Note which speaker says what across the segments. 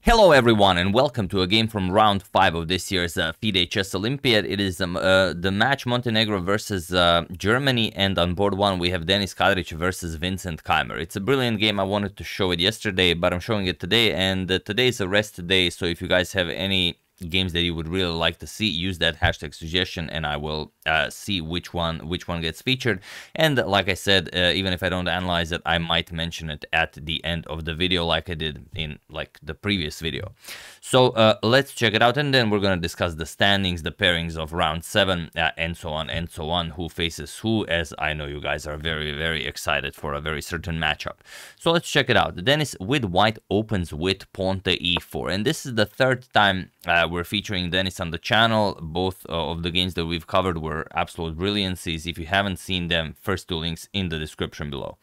Speaker 1: Hello everyone and welcome to a game from round 5 of this year's FIDE Chess Olympiad. It is the match Montenegro versus Germany, and on board 1 we have Denis Kadric versus Vincent Keymer. It's a brilliant game. I wanted to show it yesterday, but I'm showing it today, and today is a rest day, so if you guys have any games that you would really like to see, use that hashtag suggestion and I will see which one gets featured. And like I said, even if I don't analyze it, I might mention it at the end of the video like I did in like the previous video. So let's check it out, and then we're going to discuss the standings, the pairings of round 7, and so on, who faces who, as I know you guys are very excited for a very certain matchup. So let's check it out. Denis with white opens with pawn to e4, and this is the third time we're featuring Denis on the channel. Both of the games that we've covered were absolute brilliancies. If you haven't seen them, first two links in the description below.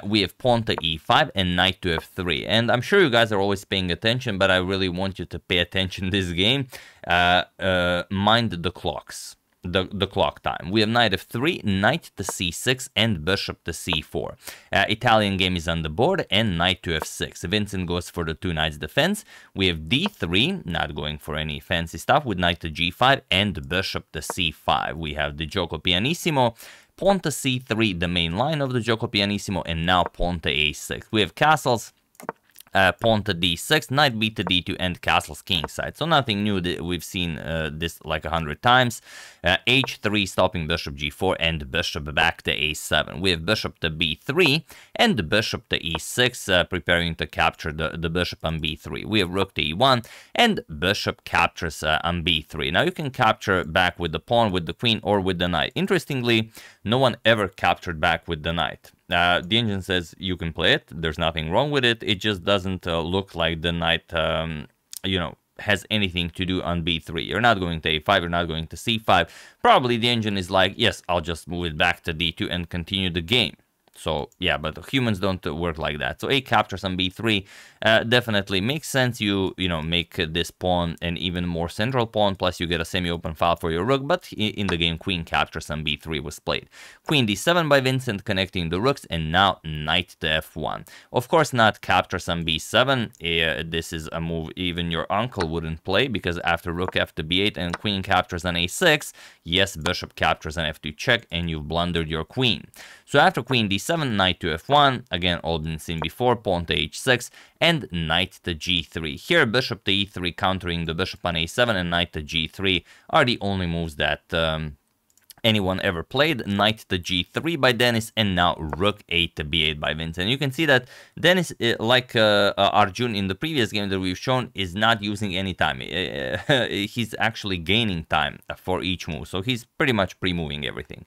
Speaker 1: We have pawn to e5 and knight to f3, and I'm sure you guys are always paying attention, but I really want you to pay attention this game. Mind the clocks. The clock time. We have knight f3, knight to c6, and bishop to c4. Italian game is on the board, and knight to f6. Vincent goes for the two knights defense. We have d3, not going for any fancy stuff, with knight to g5 and bishop to c5. We have the Giuoco Pianissimo, pawn to c3, the main line of the Giuoco Pianissimo, and now pawn to a6. We have castles. Pawn to d6, knight b to d2, and castles kingside. So nothing new. We've seen this like 100 times. h3 stopping bishop g4 and bishop back to a7. We have bishop to b3 and bishop to e6, preparing to capture the bishop on b3. We have rook to e1 and bishop captures on b3. Now you can capture back with the pawn, with the queen, or with the knight. Interestingly, no one ever captured back with the knight. The engine says you can play it, there's nothing wrong with it, it just doesn't look like the knight, has anything to do on b3. You're not going to a5, you're not going to c5. Probably the engine is like, yes, I'll just move it back to d2 and continue the game. So yeah, but humans don't work like that. So a captures on b3 definitely makes sense. You make this pawn an even more central pawn, plus you get a semi-open file for your rook. But in the game, queen captures on b3 was played. Queen d7 by Vincent, connecting the rooks, and now knight to f1. Of course, not captures on b7. This is a move even your uncle wouldn't play, because after rook f to b8 and queen captures on a6, yes, bishop captures on f2 check, and you've blundered your queen. So after queen d7, knight to f1, again, all been seen before, pawn to h6, and knight to g3. Here, bishop to e3 countering the bishop on a7, and knight to g3 are the only moves that anyone ever played. Knight to g3 by Denis, and now rook a to b8 by Vincent. You can see that Denis, like Arjun in the previous game that we've shown, is not using any time. He's actually gaining time for each move, so he's pretty much pre-moving everything.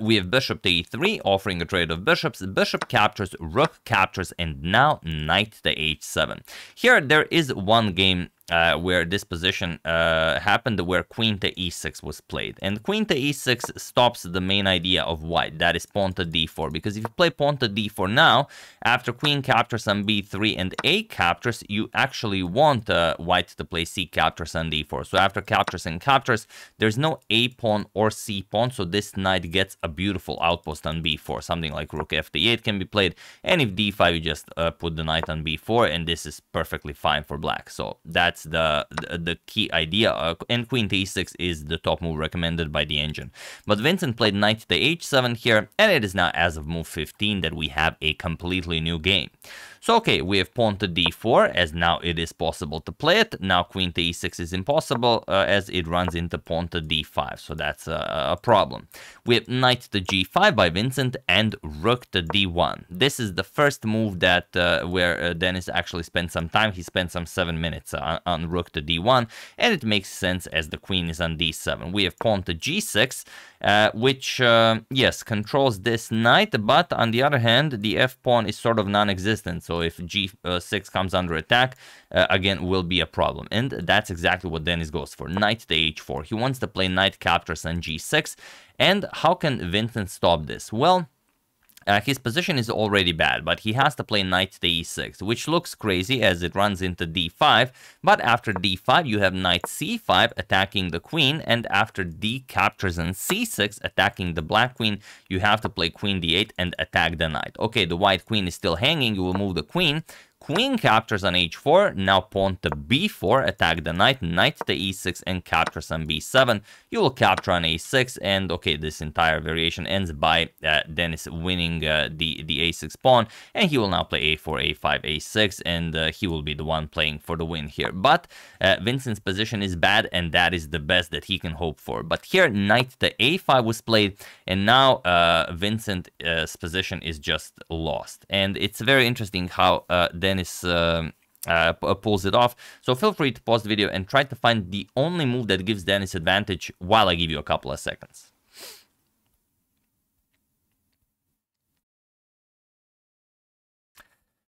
Speaker 1: We have bishop to e3, offering a trade of bishops. Bishop captures, rook captures, and now knight to h7. Here, there is one game where this position happened, where queen to e6 was played. And queen to e6 stops the main idea of white, that is pawn to d4. Because if you play pawn to d4 now, after queen captures on b3 and a captures, you actually want white to play c captures on d4. So after captures and captures, there's no a pawn or c pawn, so this knight gets a beautiful outpost on b4. Something like rook f to e8 can be played, and if d5, you just put the knight on b4, and this is perfectly fine for black. So that's the key idea, and queen to e6 is the top move recommended by the engine. But Vincent played knight to h7 here, and it is now as of move 15 that we have a completely new game. So okay, we have pawn to d4, as now it is possible to play it. Now queen to e6 is impossible, as it runs into pawn to d5, so that's a problem. We have knight to g5 by Vincent, and rook to d1. This is the first move that where Denis actually spent some time. He spent some 7 minutes on rook to d1, and it makes sense as the queen is on d7. We have pawn to g6, which, yes, controls this knight, but on the other hand, the f-pawn is sort of non-existent. So if g6 comes under attack, again, will be a problem. And that's exactly what Denis goes for, knight to h4. He wants to play knight captures on g6. And how can Vincent stop this? Well, his position is already bad, but he has to play knight to e6, which looks crazy as it runs into d5, but after d5 you have knight c5 attacking the queen, and after d captures on c6 attacking the black queen, you have to play queen d8 and attack the knight. Okay, the white queen is still hanging, you will move the queen. Queen captures on h4, now pawn to b4, attack the knight, knight to e6, and captures on b7. You will capture on a6, and okay, this entire variation ends by Denis winning the a6 pawn, and he will now play a4, a5, a6, and he will be the one playing for the win here. But Vincent's position is bad, and that is the best that he can hope for. But here, knight to a5 was played, and now Vincent's position is just lost. And it's very interesting how Denis pulls it off. So feel free to pause the video and try to find the only move that gives Denis advantage while I give you a couple of seconds.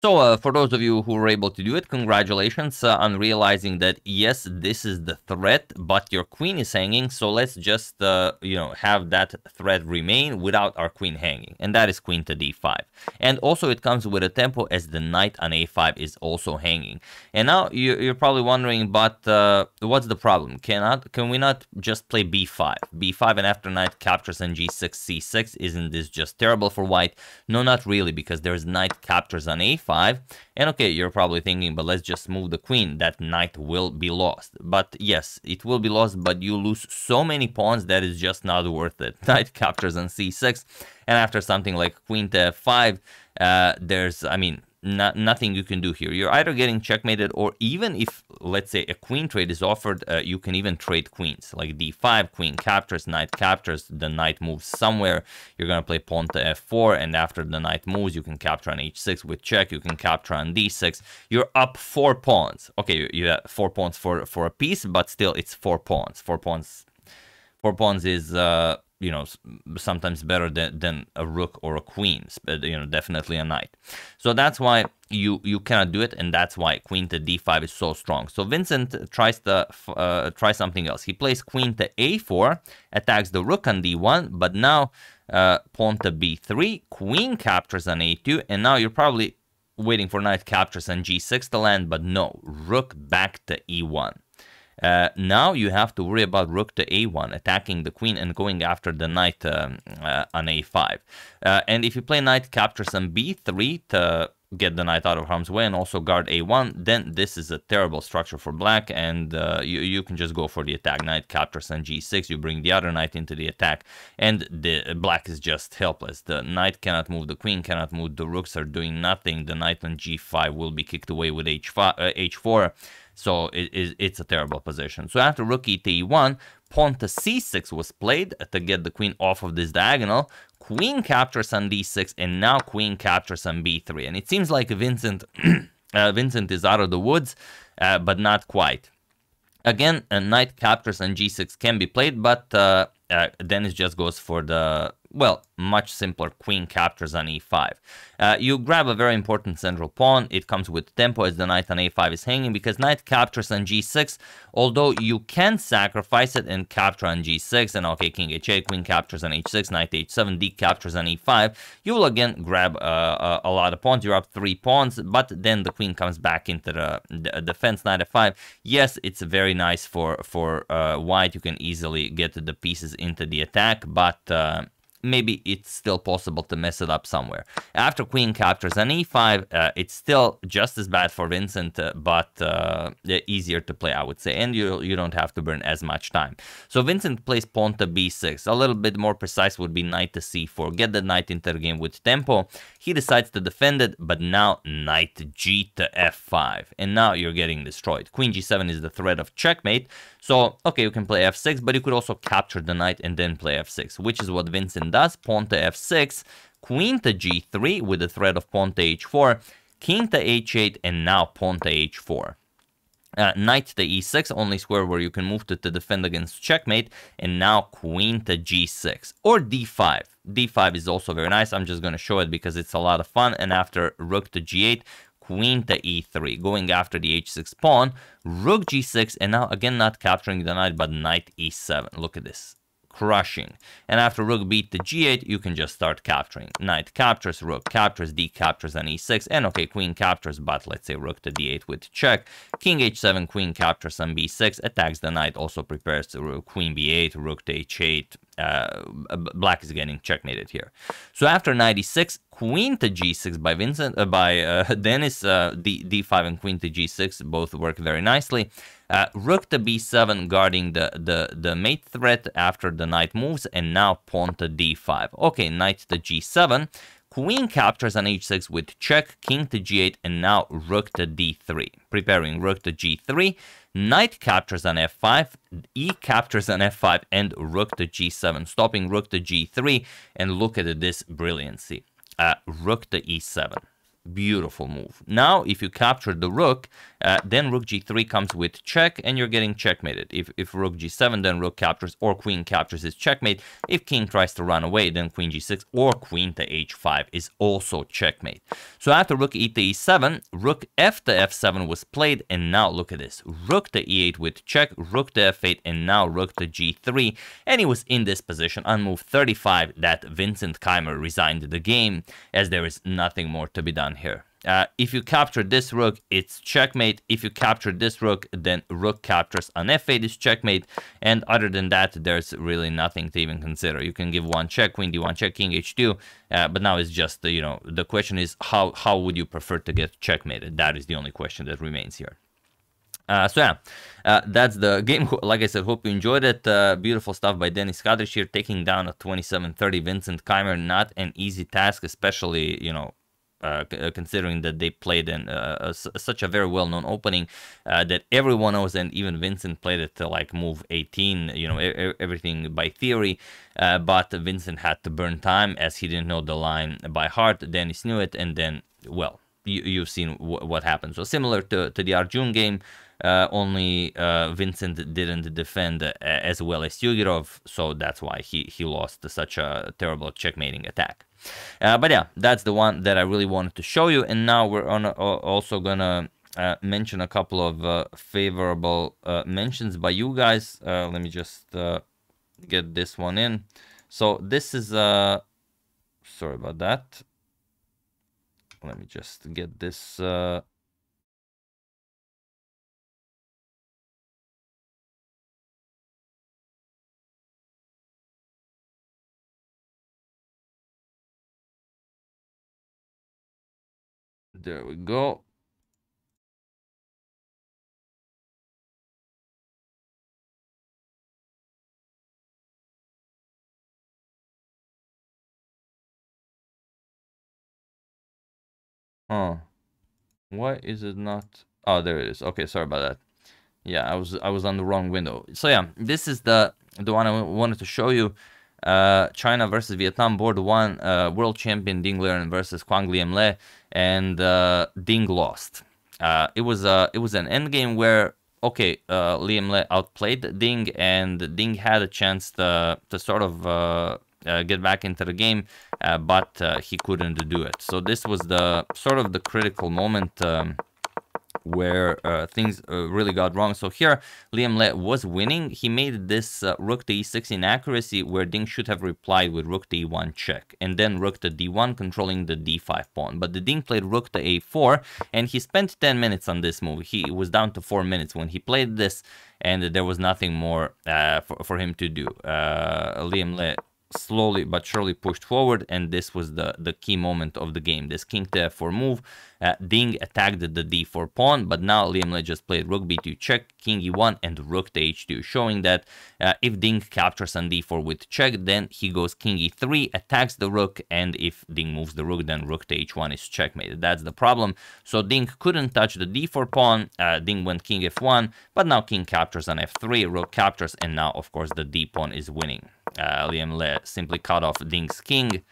Speaker 1: So for those of you who were able to do it, congratulations on realizing that, yes, this is the threat, but your queen is hanging. So let's just, you know, have that threat remain without our queen hanging. And that is queen to d5. And also it comes with a tempo as the knight on a5 is also hanging. And now you're probably wondering, but what's the problem? Can we not just play b5? b5 and after knight captures on g6, c6. Isn't this just terrible for white? No, not really, because there's knight captures on a5. And okay, you're probably thinking, but let's just move the queen. That knight will be lost. But yes, it will be lost, but you lose so many pawns that is just not worth it. Knight captures on c6, and after something like queen to f5, there's, I mean, nothing you can do here. You're either getting checkmated, or even if, let's say, a queen trade is offered, you can even trade queens. Like d5, queen captures, knight captures, the knight moves somewhere. You're going to play pawn to f4, and after the knight moves, you can capture on h6 with check. You can capture on d6. You're up 4 pawns. Okay, you have 4 pawns for a piece, but still, it's 4 pawns. 4 pawns is... you know, sometimes better than a rook or a queen, you know, definitely a knight. So that's why you cannot do it, and that's why queen to d5 is so strong. So Vincent tries to try something else. He plays queen to a4, attacks the rook on d1, but now pawn to b3, queen captures on a2, and now you're probably waiting for knight captures on g6 to land, but no, rook back to e1. Now you have to worry about rook to a1, attacking the queen and going after the knight on a5. And if you play knight captures on b3 to get the knight out of harm's way and also guard a1, then this is a terrible structure for black, and you can just go for the attack. Knight captures on g6, you bring the other knight into the attack, and the black is just helpless. The knight cannot move, the queen cannot move, the rooks are doing nothing. The knight on g5 will be kicked away with h4. So it's a terrible position. So after rook e to e1, pawn to c6 was played to get the queen off of this diagonal. Queen captures on d6, and now queen captures on b3. And it seems like Vincent Vincent is out of the woods, but not quite. Again, a knight captures on g6 can be played, but Denis just goes for the, well, much simpler queen captures on e5. You grab a very important central pawn. It comes with tempo as the knight on a5 is hanging, because knight captures on g6, although you can sacrifice it and capture on g6, and okay, king h8, queen captures on h6, knight h7, d captures on e5. You will again grab a lot of pawns. You're up 3 pawns, but then the queen comes back into the defense, knight f5. Yes, it's very nice for white. You can easily get the pieces into the attack, but maybe it's still possible to mess it up somewhere. After queen captures on e5, it's still just as bad for Vincent, but easier to play, I would say, and you don't have to burn as much time. So Vincent plays pawn to b6. A little bit more precise would be knight to c4. Get the knight into the game with tempo. He decides to defend it, but now knight g to f5, and now you're getting destroyed. Queen g7 is the threat of checkmate. So, okay, you can play f6, but you could also capture the knight and then play f6, which is what Vincent does. Pawn to f6, queen to g3 with the threat of pawn to h4, king to h8, and now pawn to h4. Knight to e6, only square where you can move to defend against checkmate, and now queen to g6, or d5. d5 is also very nice. I'm just going to show it because it's a lot of fun. And after rook to g8, queen to e3, going after the h6 pawn, rook g6, and now again not capturing the knight, but knight e7. Look at this, crushing. And after rook b to g8, you can just start capturing. Knight captures, rook captures, d captures on e6, and okay, queen captures, but let's say rook to d8 with check. King h7, queen captures on b6, attacks the knight, also prepares to queen b8, rook to h8, black is getting checkmated here. So after knight e6, queen to g6 by Vincent, Denis, d5 and queen to g6 both work very nicely. Rook to b7 guarding the mate threat after the knight moves, and now pawn to d5. Okay, knight to g7. Queen captures on h6 with check, king to g8, and now rook to d3. Preparing rook to g3, knight captures on f5, e captures on f5, and rook to g7, stopping rook to g3, and look at this brilliancy. Rook to e7. Beautiful move. Now, if you capture the rook, then rook g3 comes with check, and you're getting checkmated. If rook g7, then rook captures, or queen captures is checkmate. If king tries to run away, then queen g6 or queen to h5 is also checkmate. So after rook e to e7, rook f to f7 was played, and now look at this. Rook to e8 with check, rook to f8, and now rook to g3. And he was in this position on move 35 that Vincent Keymer resigned the game, as there is nothing more to be done here. If you capture this rook, it's checkmate. If you capture this rook, then rook captures on f8 is checkmate. And other than that, there's really nothing to even consider. You can give one check, queen d1 check, king h2. But now it's just, you know, the question is how would you prefer to get checkmated? That is the only question that remains here. So yeah, that's the game. Like I said, hope you enjoyed it. Beautiful stuff by Denis Kadric here, taking down a 27-30 Vincent Keymer. Not an easy task, especially, you know, considering that they played in such a very well-known opening that everyone knows, and even Vincent played it to like move 18, you know, everything by theory, but Vincent had to burn time as he didn't know the line by heart. Denis knew it, and then, well, you've seen what happened. So similar to the Arjun game, only Vincent didn't defend as well as Sindarov, so that's why he lost such a terrible checkmating attack. But yeah, that's the one that I really wanted to show you. And now we're also gonna mention a couple of favorable mentions by you guys. Let me just get this one in. So this is sorry about that. Let me just get this there we go. Huh. Why is it not? Oh, there it is. Okay, sorry about that. Yeah, I was on the wrong window. So yeah, this is the one I wanted to show you. China versus Vietnam, board 1, world champion Ding Liren versus Quang Liem, and Ding lost. It was an endgame where, okay, Liem outplayed Ding, and Ding had a chance to sort of get back into the game, but he couldn't do it. So this was the sort of the critical moment where things really got wrong. So here, Liem was winning. He made this rook to e6 inaccuracy where Ding should have replied with rook to e1 check, and then rook to d1 controlling the d5 pawn. But the Ding played rook to a4, and he spent 10 minutes on this move. He was down to 4 minutes when he played this, and there was nothing more for him to do. Liem slowly but surely pushed forward, and this was the key moment of the game. This king to f4 move, Ding attacked the d4 pawn, but now Liem just played rook b2 check, king e1, and rook to h2, showing that if Ding captures on d4 with check, then he goes king e3, attacks the rook, and if Ding moves the rook, then rook to h1 is checkmated. That's the problem. So Ding couldn't touch the d4 pawn. Ding went king f1, but now king captures on f3, rook captures, and now of course the d pawn is winning. Liem simply cut off Ding's king.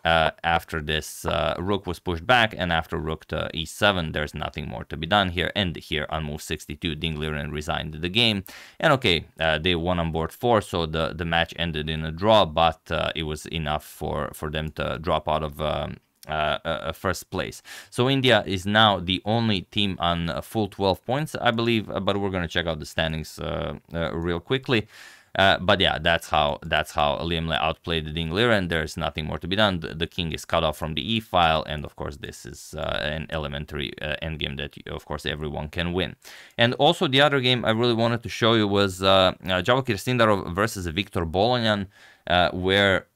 Speaker 1: After this, rook was pushed back, and after rook to e7, there's nothing more to be done here. And here on move 62, Ding Liren resigned the game. And okay, they won on board 4, so the match ended in a draw, but it was enough for them to drop out of first place. So India is now the only team on full 12 points, I believe, but we're going to check out the standings real quickly. But yeah, that's how Liem outplayed the Ding Liren. There's nothing more to be done. The king is cut off from the e file, and of course this is an elementary endgame that of course everyone can win. And also the other game I really wanted to show you was Javokir Sindarov versus Victor Bologan, where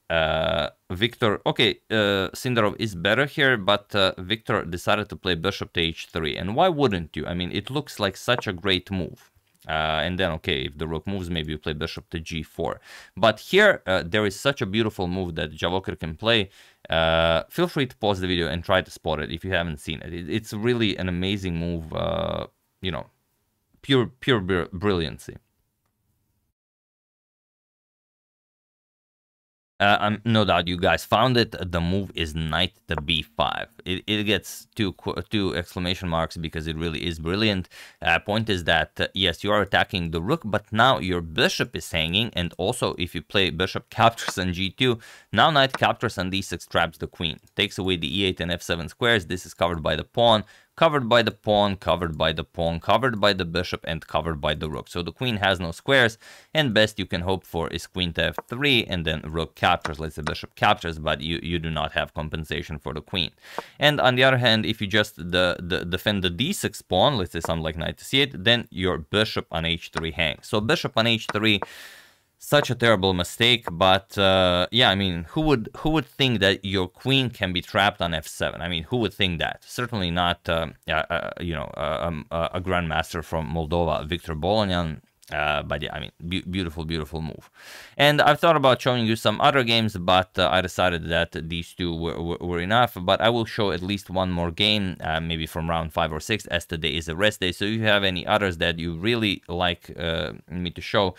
Speaker 1: Victor, Sindarov is better here, but Victor decided to play bishop to h3. And why wouldn't you? I mean, it looks like such a great move. And then, okay, if the rook moves, maybe you play bishop to g4. But here, there is such a beautiful move that Javokir can play. Feel free to pause the video and try to spot it if you haven't seen it. It's really an amazing move, you know, pure brilliancy. No doubt you guys found it. The move is knight to b5. It gets two exclamation marks because it really is brilliant. Point is that, yes, you are attacking the rook, but now your bishop is hanging, and also if you play bishop captures on g2, now knight captures on d6 traps the queen. Takes away the e8 and f7 squares. This is covered by the pawn, covered by the pawn, covered by the pawn, covered by the bishop, and covered by the rook. So the queen has no squares, and best you can hope for is queen to f3, and then rook captures. Let's say bishop captures, but you do not have compensation for the queen. And on the other hand, if you just defend the d6 pawn, let's say something like knight to c8, then your bishop on h3 hangs. So bishop on h3, such a terrible mistake, but yeah, I mean, who would think that your queen can be trapped on f7? I mean, who would think that? Certainly not, you know, a grandmaster from Moldova, Victor Bologan. But yeah, I mean, beautiful move. And I've thought about showing you some other games, but I decided that these two were enough. But I will show at least one more game, maybe from round 5 or 6, as today is a rest day. So if you have any others that you really like me to show,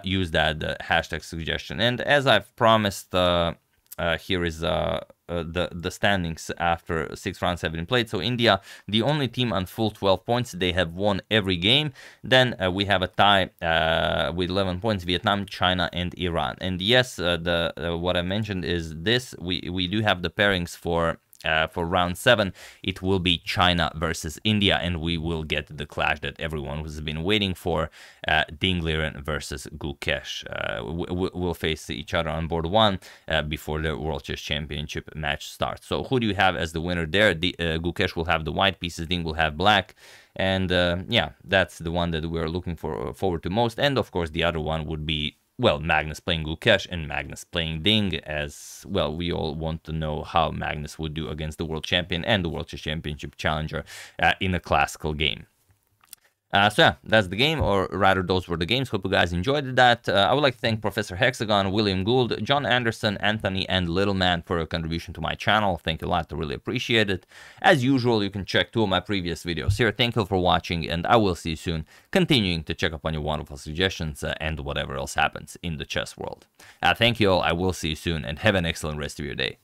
Speaker 1: use that hashtag suggestion. And as I've promised, here is the standings after 6 rounds have been played. So India, the only team on full 12 points, they have won every game. Then we have a tie with 11 points, Vietnam, China, and Iran. And yes, what I mentioned is this, we do have the pairings for round 7. It will be China versus India, and we will get the clash that everyone has been waiting for, Ding Liren versus Gukesh. We'll face each other on board 1 before the World Chess Championship match starts. So who do you have as the winner there? Gukesh will have the white pieces, Ding will have black. And yeah, that's the one that we're looking forward to most. And of course, the other one would be, well, Magnus playing Gukesh and Magnus playing Ding, as well. We all want to know how Magnus would do against the world champion and the World Chess Championship challenger in a classical game. So yeah, that's the game, or rather those were the games. Hope you guys enjoyed that. I would like to thank Professor Hexagon, William Gould, John Anderson, Anthony, and Little Man for your contribution to my channel. Thank you a lot, I really appreciate it. As usual, you can check 2 of my previous videos here. Thank you for watching, and I will see you soon, continuing to check up on your wonderful suggestions and whatever else happens in the chess world. Thank you all, I will see you soon, and have an excellent rest of your day.